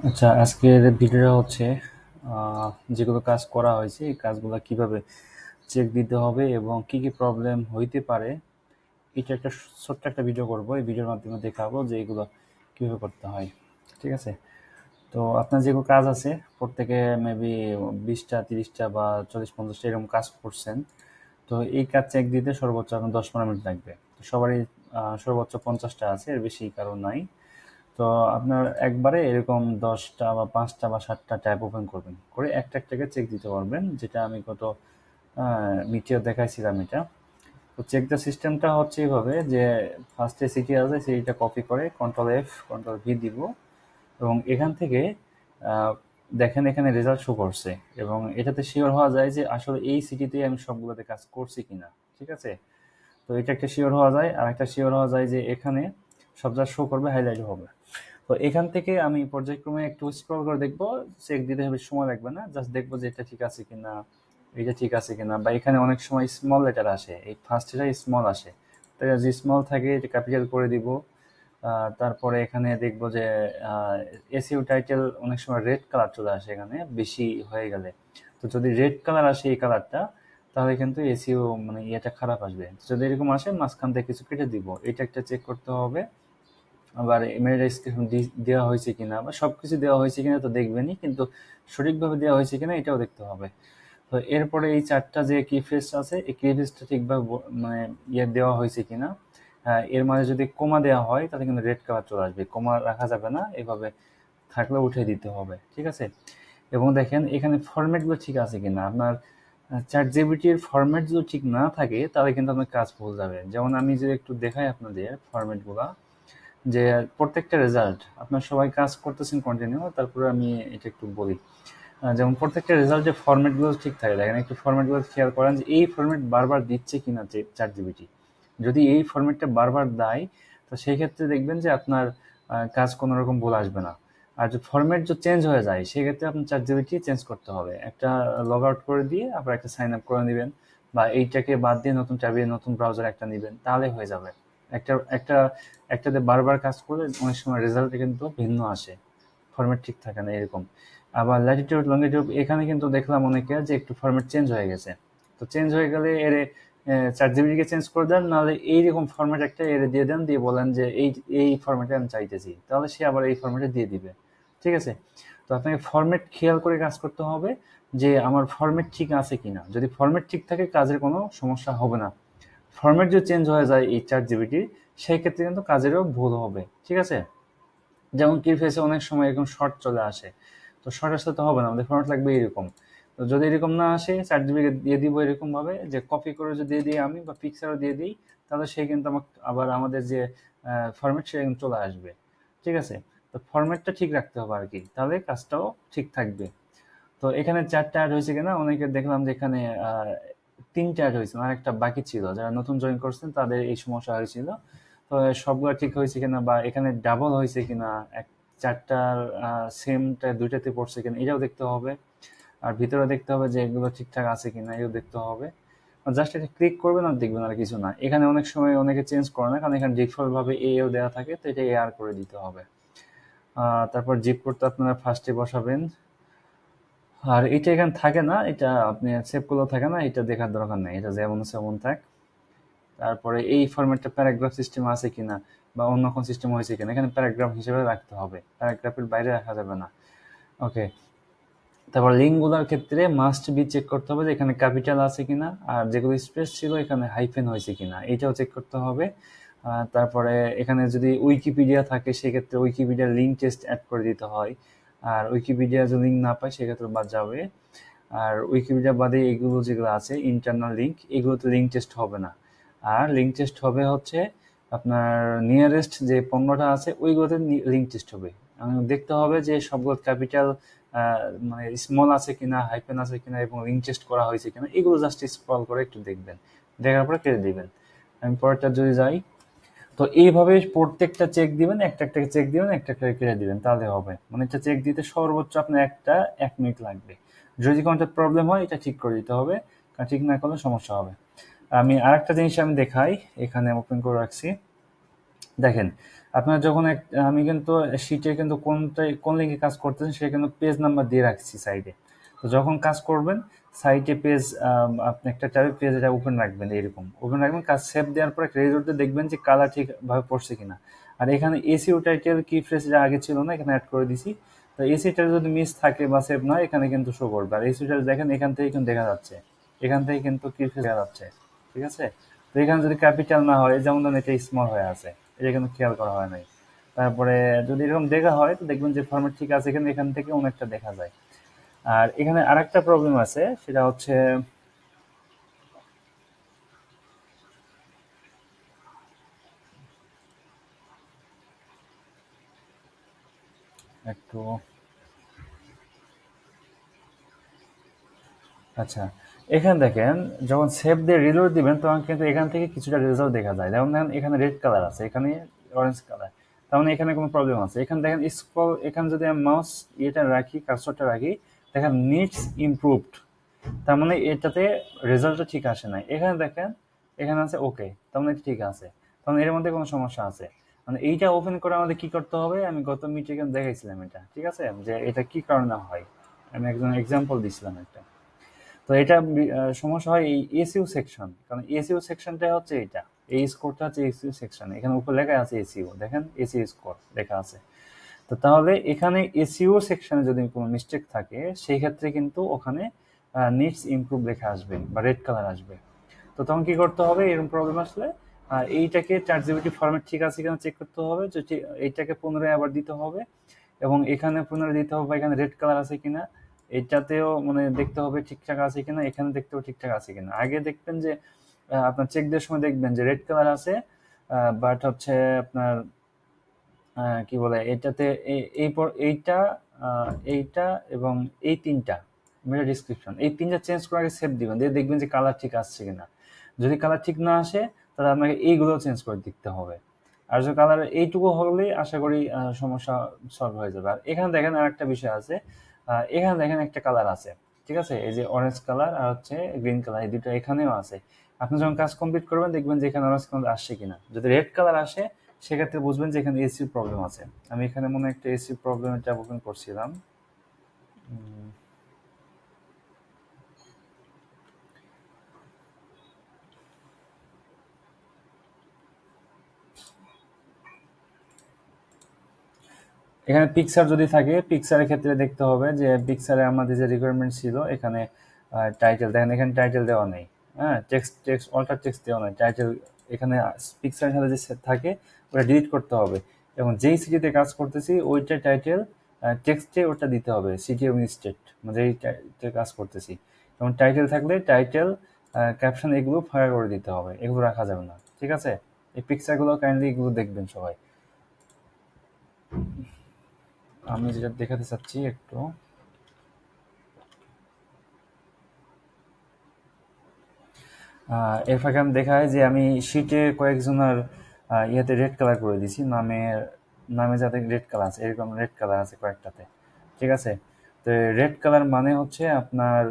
আচ্ছা, আজকের ভিডিওটা হচ্ছে যেগুলো কাজ করা হয়েছে এই কাজগুলো কিভাবে চেক দিতে হবে এবং কি কি প্রবলেম হইতে পারে, এটা একটা ছোট্ট একটা ভিডিও করব। এই ভিডিওর মাধ্যমে দেখাবো যে এগুলো কিভাবে করতে হয়। ঠিক আছে? তো আপনার যেগুলো কাজ আছে প্রত্যেকে মেবি 20টা 30টা বা 40-50টা এরকম কাজ করছেন। তো এই কাজ চেক দিতে সর্বোচ্চ আপনার 10-15 মিনিট লাগবে। তো সবারই সর্বোচ্চ 50টা আছে, এর বেশি কারো নাই। তো আপনার একবারে এরকম 10টা বা 5টা বা 7টা ট্যাব ওপেন করবেন, করে একটা একটাকে চেক দিতে পারবেন, যেটা আমি গত মিটিয়ে দেখাইছিলাম এটা। তো চেক দ্য সিস্টেমটা হচ্ছে এইভাবে যে ফার্স্টে সিটি আছে, সিটিটা কপি করে কন্ট্রোল ভি দিব, এবং এখান থেকে আহ, দেখেন এখানে রেজাল্ট শো করছে, এবং এটাতে শিওর হওয়া যায় যে আসলে এই সিটিতেই আমি সবগুলোতে কাজ করছি কিনা। ঠিক আছে? তো এটা একটা শিওর হওয়া যায়, আর একটা শিওর হওয়া যায় যে এখানে সব যা শো করবে হাইলাইট হবে। তো এখান থেকে আমি পর্যায়ক্রমে একটু স্ক্রল করে দেখবো, চেক দিতে হবে, সময় লাগবে না, জাস্ট দেখবো যে এটা ঠিক আছে কিনা, এটা ঠিক আছে কিনা। বা এখানে অনেক সময় স্মল লেটার আসে, এই ফার্স্টটা স্মল আসে, তাই যে স্মল থাকে এটা ক্যাপিটাল করে দিব। তারপরে এখানে দেখবো যে এসইও টাইটেল অনেক সময় রেড কালার চলে আসে এখানে বেশি হয়ে গেলে। তো যদি রেড কালার আসে এই কালারটা, তাহলে কিন্তু এসইও মানে ইয়েটা খারাপ আসবে। যদি এরকম আসে মাঝখান থেকে কিছু কেটে দিব, এটা একটা চেক করতে হবে। আবার ইমেল ডেসক্রিপশন দেওয়া হয়েছে কিনা বা সবকিছু দেওয়া হয়েছে কিনা তো দেখবেনই, কিন্তু সঠিকভাবে দেওয়া হয়েছে কিনা এটাও দেখতে হবে। তো এরপরে এই চারটা যে কি ফ্রেজ আছে, এই কি ফ্রেজটা ঠিকভাবে মানে ইয়ে দেওয়া হয়েছে কিনা। এর মাঝে যদি কোমা দেওয়া হয় তাহলে কিন্তু রেড কালার চলে আসবে, কোমা রাখা যাবে না, এভাবে থাকলে উঠে দিতে হবে। ঠিক আছে? এবং দেখেন এখানে ফরম্যাটগুলো ঠিক আছে কিনা। আপনার চ্যাট জিপিটির ফরম্যাট যদি ঠিক না থাকে তাহলে কিন্তু আপনার কাজ ভুল যাবে। যেমন আমি যদি একটু দেখাই আপনাদের ফরম্যাটগুলা, যে প্রত্যেকটা রেজাল্ট আপনার সবাই কাজ করতেছেন কন্টিনিউ, তারপরে আমি এটা একটু বলি। যেমন প্রত্যেকটা রেজাল্টের ফরম্যাটগুলো ঠিক থাকে, দেখেন একটু ফরম্যাটগুলো খেয়াল করেন যে এই ফরম্যাট বারবার দিচ্ছে কিনা চ্যাট জিপিটি। যদি এই ফরম্যাটটা বারবার দেয়, তো সেই ক্ষেত্রে দেখবেন যে আপনার কাজ কোনো রকম ভুল আসবে না। আর যে ফরম্যাট যদি চেঞ্জ হয়ে যায় সেক্ষেত্রে আপনার চ্যাট জিপিটি চেঞ্জ করতে হবে, একটা লগ আউট করে দিয়ে আবার একটা সাইন আপ করে নেবেন, বা এইটাকে বাদ দিয়ে নতুন ট্যাবে নতুন ব্রাউজার একটা নেবেন, তাহলে হয়ে যাবে। একটা একটা একটাতে বারবার কাজ করলে অনেক সময় রেজাল্ট কিন্তু ভিন্ন আসে, ফরম্যাট ঠিক থাকে না এরকম। আবার ল্যাটিটিউড লঙ্গিটিউড এখানে কিন্তু দেখলাম অনেকে যে একটু ফরম্যাট চেঞ্জ হয়ে গেছে। তো চেঞ্জ হয়ে গেলে এর চ্যাট জিপিটিকে চেঞ্জ করে দেন, নাহলে এইরকম ফরম্যাট একটা এর দিয়ে দেন, দিয়ে বলেন যে এই এই ফরম্যাটে আমি চাইতেছি, তাহলে সে আবার এই ফরম্যাটে দিয়ে দিবে। ঠিক আছে? তো আপনাকে ফরম্যাট খেয়াল করে কাজ করতে হবে, যে আমার ফরম্যাট ঠিক আছে কিনা। যদি ফরম্যাট ঠিক থাকে কাজের কোনো সমস্যা হবে না। ফরম্যাট যদি চেঞ্জ হয়ে যায় এই চ্যাট জিপিটির, সেই ক্ষেত্রে কিন্তু কাজেরও ভুল হবে। ঠিক আছে? যেমন কিফেসে অনেক সময় এরকম শর্ট চলে আসে, তো শর্ট আসলে তো হবে না, আমাদের ফরম্যাট লাগবে এরকম। তো যদি এরকম না আসে, চ্যাট জিপিটিকে দিয়ে দিব এরকম ভাবে যে কপি করে যদি দিয়ে দিই আমি, বা পিকচারও দিয়ে দিই, তাহলে সে কিন্তু আমাকে আবার আমাদের যে ফরম্যাট সে কিন্তু চলে আসবে। ঠিক আছে? তো ফরম্যাটটা ঠিক রাখতে হবে আর কি, তাহলে কাজটাও ঠিক থাকবে। তো এখানে 4টা অ্যাড হয়েছে কিনা, অনেকে দেখলাম যে এখানে 3টা অ্যাড হয়েছে, আর একটা বাকি ছিল, যারা নতুন জয়েন করছেন তাদের এই সমস্যা হয়েছিল। তো সবগুলো ঠিক হয়েছে কিনা, বা এখানে ডাবল হয়েছে কিনা, এক 4টার সেমটা 2টাতে পড়ছে কিনা এটাও দেখতে হবে। আর ভিতরে দেখতে হবে যে এগুলো ঠিকঠাক আছে কিনা, এও দেখতে হবে। জাস্ট এটা ক্লিক করবেন আর দেখবেন, আর কিছু না। এখানে অনেক সময় অনেকে চেঞ্জ করে না, কারণ এখানে ডিফল্ট ভাবে এও দেওয়া থাকে, তো এটা এআর করে দিতে হবে। তারপর জিপ করতে আপনারা ফার্স্টে বসাবেন। আর এটা এখানে থাকে না, এটা আপনি সেভ করলেও থাকে না, এটা দেখার দরকার নেই, এটা যেমন আছে তেমন থাক। তারপরে এই ফরম্যাটটা প্যারাগ্রাফ সিস্টেম আছে কিনা, বা অন্য কোন সিস্টেম হয়েছে কিনা, এখানে প্যারাগ্রাফ হিসেবে রাখতে হবে, প্যারাগ্রাফের বাইরে রাখা যাবে না। ওকে। তারপর লিঙ্কগুলোর ক্ষেত্রে মাস্ট বি চেক করতে হবে যে এখানে ক্যাপিটাল আছে কিনা, আর যেগুলো স্পেস ছিল এখানে হাইফেন হয়েছে কিনা এটাও চেক করতে হবে। তারপরে এখানে যদি উইকিপিডিয়া থাকে সেক্ষেত্রে উইকিপিডিয়ার লিঙ্ক টেস্ট অ্যাড করে দিতে হয়। আর উইকিপিডিয়া যদি লিঙ্ক না পায় সেক্ষেত্রে বাদ যাবে। আর উইকিপিডিয়া বাদে এগুলো যেগুলো আছে ইন্টারনাল লিঙ্ক, এগুলোতে লিঙ্ক টেস্ট হবে না। আর লিঙ্ক টেস্ট হবে হচ্ছে আপনার নিয়ারেস্ট যে 15টা আছে ওইগুলোতে লিঙ্ক টেস্ট হবে। দেখতে হবে যে সবগুলো ক্যাপিটাল মানে স্মল আছে কিনা, হাইফেন আছে কিনা, এবং লিঙ্ক টেস্ট করা হয়েছে কিনা, এগুলো জাস্ট স্ক্রল করে একটু দেখবেন, দেখার পরে কেটে দিবেন। আমি পরেরটা যদি যাই, তো এইভাবে প্রত্যেকটা চেক দিবেন, একটা একটা চেক দিবেন, একটা একটা কেটে দিবেন, তাহলে হবে। মানে এটা চেক দিতে সর্বোচ্চ আপনার 1 মিনিট লাগবে। যদি কোনটা প্রবলেম হয় এটা ঠিক করে দিতে হবে, কারণ ঠিক না করলে সমস্যা হবে। আমি আরেকটা জিনিস আমি দেখাই, এখানে ওপেন করে রাখছি। দেখেন, আপনার যখন আমি কিন্তু শিটে কিন্তু কোন লিঙ্কে কাজ করতেছেন সেটা কিন্তু পেজ নাম্বার দিয়ে রাখছি সাইডে। তো যখন কাজ করবেন সাইটে পেজ, আপনি একটা ট্যাবে পেজ এটা ওপেন রাখবেন, এরকম ওপেন রাখবেন, কাজ সেভ দেওয়ার পরে রেজাল্টে দেখবেন যে কালার ঠিকভাবে পড়ছে কিনা। আর এখানে এসিও টাইটেল কি ফ্রেজ যা আগে ছিল না, এখানে অ্যাড করে দিছি। তো এসি টাইটেল যদি মিস থাকে বা সেভ না হয় এখানে কিন্তু শো করবে। আর এসি টাইটেল দেখেন এখান থেকে কিন্তু দেখা যাচ্ছে, এখান থেকে কিন্তু কি ফ্রেজ দেখা যাচ্ছে, ঠিক আছে। তো এখানে যদি ক্যাপিটাল না হয়, যেমন ধরুন এটা স্মল হয়ে আছে, এটা কিন্তু খেয়াল করা হয় নাই। তারপরে যদি এরকম দেখা হয় তো দেখবেন যে ফরম্যাট ঠিক আছে, এখানে এখান থেকে অনেকটা দেখা যায়। আর এখানে আরেকটা প্রবলেম আছে, সেটা হচ্ছে একটু, আচ্ছা, এখানে দেখেন যখন সেভ দিয়ে রিলোড দিবেন তখন কিন্তু এখান থেকে কিছুটা রেজাল্ট দেখা যায়। যেমন দেখেন এখানে রেড কালার আছে, এখানে অরেঞ্জ কালার, তার মানে এখানে কোনো প্রবলেম আছে। এখানে দেখেন স্ক্রল, এখানে যদি আমি মাউস ইয়েটা রাখি, কার্সরটা রাখি, দেখেন নিডস ইমপ্রুভড, তার মানে এটাতে রেজাল্টটা ঠিক আসে নাই। এখানে দেখেন এখানে আছে ওকে, তার মানে এটা ঠিক আছে, কারণ এর মধ্যে কোনো সমস্যা আছে। মানে এইটা ওপেন করে আমাদের কি করতে হবে, আমি গত মিটিংয়ে দেখাইছিলাম এটা, ঠিক আছে, যে এটা কি কারণে হয়। আমি একজন এক্সাম্পল দিছিলাম একটা। তো এটা সমস্যা হয় এই এসইউ সেকশন, কারণ এসইউ সেকশনটা হচ্ছে এটা, এই স্কোরটা হচ্ছে এসইউ সেকশন, এখানে উপর লেখা আছে এসইউ, দেখেন এসইউ স্কোর লেখা আছে। তো তাহলে এখানে এসইও সেকশনে যদি কোনো মিস্টেক থাকে সেই ক্ষেত্রে কিন্তু ওখানে নিডস ইমপ্রুভ লেখা আসবে বা রেড কালার আসবে। তো তখন কি করতে হবে, এরকম প্রবলেম আসলে এইটাকে চ্যাটজিপিটি ফরম্যাট ঠিক আছে কিনা চেক করতে হবে, যে এইটাকে পুনরায় আবার দিতে হবে, এবং এখানে পুনরায় দিতে হবে এখানে রেড কালার আছে কিনা, এটাতেও মানে দেখতে হবে ঠিকঠাক আছে কিনা, এখানে দেখতে হবে ঠিকঠাক আছে কিনা। আগে দেখবেন যে আপনার চেক দেওয়ার সময় দেখবেন যে রেড কালার আছে, বাট হচ্ছে আপনার কি বলে এটাতে এইটা, এইটা এবং এই তিনটা মেটা ডিসক্রিপশন, এই তিনটা চেঞ্জ করে আগে সেভ দিবেন, দিয়ে দেখবেন যে কালার ঠিক আসছে কিনা। যদি কালার ঠিক না আসে তাহলে আপনাকে এইগুলো চেঞ্জ করে দিতে হবে। আর যদি কালার এইটুকু হলেই আশা করি সমস্যা সলভ হয়ে যাবে। আর এখানে দেখেন আর একটা বিষয় আছে, এখানে দেখেন একটা কালার আছে, ঠিক আছে, এই যে অরেঞ্জ কালার আর হচ্ছে গ্রিন কালার, এই দুটো এখানেও আছে। আপনি যখন কাজ কমপ্লিট করবেন দেখবেন যে এখানে অরেঞ্জ কালার আসছে কিনা। যদি রেড কালার আসে সেক্ষেত্রে বুঝবেন যে এখানে এসির প্রবলেম আছে। আমি এখানে মনে হয় একটা এসির প্রবলেম এটা ওপেন করছিলাম। এখানে পিকচার যদি থাকে, পিকচারের ক্ষেত্রে দেখতে হবে যে পিকচারে আমাদের যে রিকোয়ারমেন্ট ছিল এখানে টাইটেল দেখেন, এখানে টাইটেল দেওয়া নেই, হ্যাঁ, টেক্সট টেক্সট অল্টার টেক্সট দেওয়া নেই, টাইটেল এখানে পিকচারের সাথে যে থাকে ওটা ডিলিট করতে হবে, এবং যেই সিটিতে কাজ করতেছি ওইটা টাইটেল টেক্সটে ওটা দিতে হবে, সিটি এবং স্টেট, মানে যেই কাজ করতেছি। এবং টাইটেল থাকলে টাইটেল, ক্যাপশন এগুলো ফাঁকা করে দিতে হবে, এগুলো রাখা যাবে না, ঠিক আছে। এই পিকচারগুলো কাইন্ডলি এগুলো দেখবেন সবাই। আমি যেটা দেখাতে চাচ্ছি একটু, এর ফাঁকে আমি দেখায় যে আমি শিটে কয়েকজনের ইয়াতে রেড কালার করে দিছি, নামে যাতে রেড কালার আছে, এরকম রেড কালার আছে কয়েকটাতে, ঠিক আছে। তো রেড কালার মানে হচ্ছে আপনার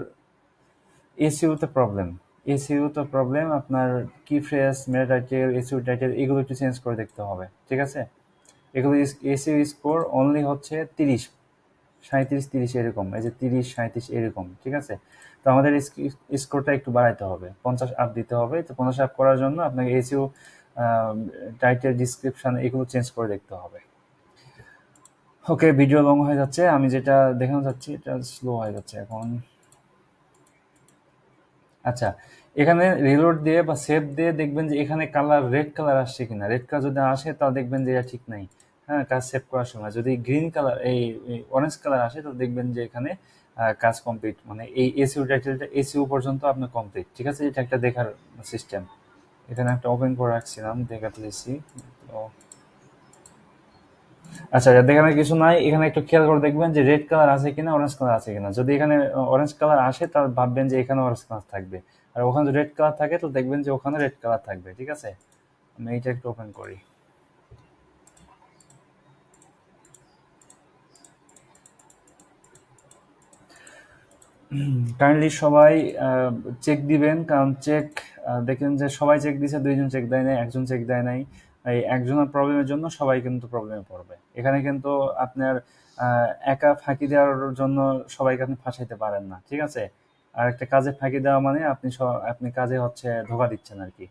এসইউতে প্রবলেম, এসইউতে প্রবলেম আপনার কি ফ্রেজ, মেটা টাইটেল, এসইউ টাইটেল এগুলো একটু চেঞ্জ করে দেখতে হবে, ঠিক আছে। এগুলো এসইউ স্কোর অনলি হচ্ছে 30, 37, 30 এরকম, এই যে 30, 37 এরকম, ঠিক আছে। তো আমাদের স্কোরটা একটু বাড়াইতে হবে, 50 আপ দিতে হবে। তো 50 আপ করার জন্য আপনাকে এসইও টাইটেল, ডিসক্রিপশন এগুলো চেঞ্জ করে দেখতে হবে। ওকে, ভিডিও লং হয়ে যাচ্ছে, আমি যেটা দেখানো যাচ্ছি এটা স্লো হয়ে যাচ্ছে এখন। আচ্ছা, এখানে রিলোড দিয়ে বা সেভ দিয়ে দেখবেন যে এখানে কালার রেড কালার আসছে কিনা। রেড কালার যদি আসে তাহলে দেখবেন যে এটা ঠিক নাই। হ্যাঁ, কাজ সেভ করার সময় যদি গ্রিন কালার, এই অরেঞ্জ কালার আসে তো দেখবেন যে এখানে কাজ কমপ্লিট, মানে এই এসইউ টাইটেলটা এসইউ পর্যন্ত আপনার কমপ্লিট, ঠিক আছে। এটা একটা দেখার সিস্টেম। এখানে একটা ওপেন করে রাখছিলাম, দেখাতে দিচ্ছি। তো আচ্ছা, দেখানোর কিছু নাই, এখানে একটু খেয়াল করে দেখবেন যে রেড কালার আছে কিনা, অরেঞ্জ কালার আছে কিনা। যদি এখানে অরেঞ্জ কালার আসে তাহলে ভাববেন যে এখানে অরেঞ্জ কালার থাকবে, আর ওখানে যদি রেড কালার থাকে তো দেখবেন যে ওখানে রেড কালার থাকবে, ঠিক আছে। আমি এইটা একটু ওপেন করি। কাইন্ডলি সবাই চেক দিবেন, কারণ চেক দেখেন যে সবাই চেক দিছে, দুইজন চেক দেয় নাই, একজন চেক দেয় নাই। এই একজনের প্রবলেমের জন্য সবাই কিন্তু প্রবলেমে পড়বে। এখানে কিন্তু আপনার একা ফাঁকি দেওয়ার জন্য সবাইকে আপনি ফাঁসাইতে পারেন না, ঠিক আছে? আর একটা কাজে ফাঁকি দেওয়া মানে আপনি কাজে হচ্ছে ধোকা দিচ্ছেন আর কি।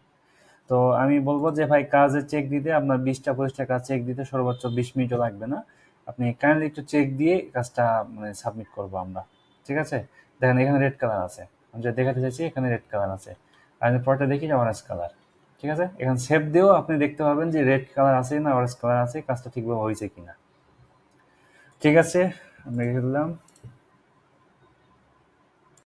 তো আমি বলবো যে ভাই, কাজে চেক দিতে আপনার 20টা 25টা কাজ চেক দিতে সর্বোচ্চ 20 মিনিটও লাগবে না। আপনি কাইন্ডলি একটু চেক দিয়ে কাজটা মানে সাবমিট করবো আমরা, ঠিক আছে? দেখেন এখানে রেড কালার আছে, আমি যেটা দেখাতে চাইছি এখানে রেড কালার আছে। আর আমি পরটা দেখি যে অরেঞ্জ কালার। ঠিক আছে, এখানে সেভ দিয়েও আপনি দেখতে পাবেন যে রেড কালার আছে না অরেঞ্জ কালার আছে, কাজটা ঠিকভাবে হয়েছে কিনা। ঠিক আছে, আমি রেখে দিলাম।